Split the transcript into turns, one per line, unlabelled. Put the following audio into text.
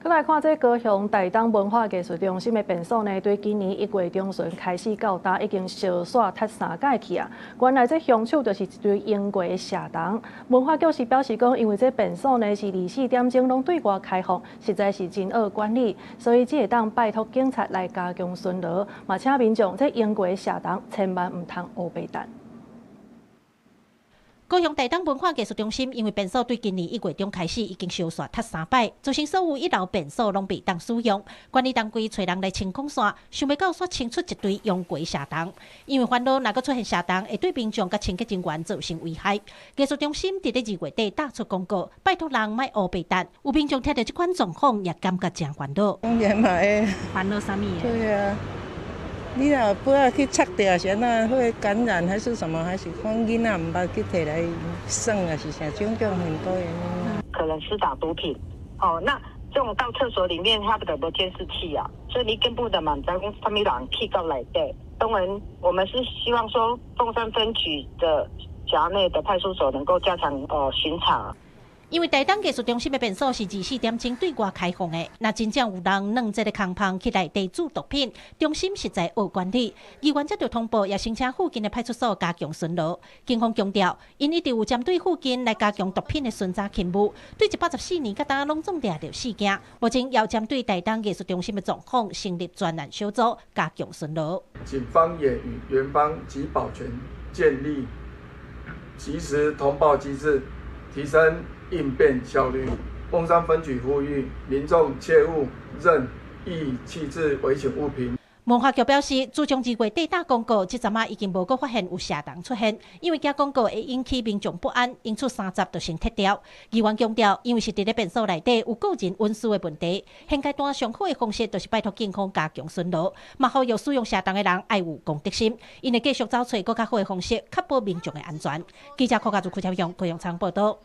再來看這高雄台東文化藝術中心的便所呢，對今年1月中旬開始到今已經燒煞踢3屆去啊。原來這凶手就是一堆英國的社童。文化局是表示講，因為這便所呢是24點鐘攏對外開放，實在是真惡管理，所以只會當拜托警察來加強巡邏，嘛請民眾這英國的社童千萬唔通烏白等。
高雄台東文化藝術中心因為便所對今年1月中開始已經燒煞踢3擺，造成所有1樓便所攏未當使用。管理單位找人來清空線，想袂到煞清出一堆洋鬼社童。因為煩惱若閣出現社童，會對民眾甲清潔人員造成危害。藝術中心佇咧2月底打出公告，拜托人莫烏白等。有民眾聽到這款狀況，也感覺真煩惱。
當然嘛會。
煩惱啥物？
對啊。你若不要去測掉，是那會感染還是什麼？還是講囡仔唔捌去摕來耍啊？是啥？種種很多原因。
可能施打毒品，哦，那這種到廁所裡面，它不得有監視器啊，所以你根本的滿在講什麼人去到來對。當然，我們是希望說鳳山分局的轄內的派出所能夠加強巡查。
因為台東藝術中心的便所是24點鐘對外開放的，那真正有人弄這個空棚起來地主毒品，中心實在惡管理。議員接到通報，也申請附近的派出所加強巡邏。警方強調，因一直有針對附近來加強毒品的巡查勤務，對184年甲當攏總抓到事件。目前要針對台東藝術中心的狀況，成立專案小組加強巡邏。
警方也與園方及保全建立及時通報機制，提升應變效率。鳳山分局呼籲民眾切勿任意棄置危險物品。
文化局表示，自從2月底打公告，至今已經無閣發現有社童出現，因為驚公告會引起民眾不安，因此30就先撤掉。議員強調，因為是佇咧便所內底有個人隱私的問題，現階段上好的方式就是拜托警方加強巡邏，嘛呼籲使用社童的人愛有公德心，因會繼續找出更較好的方式，確保民眾的安全。記者柯家族、柯超雄、高雄報道。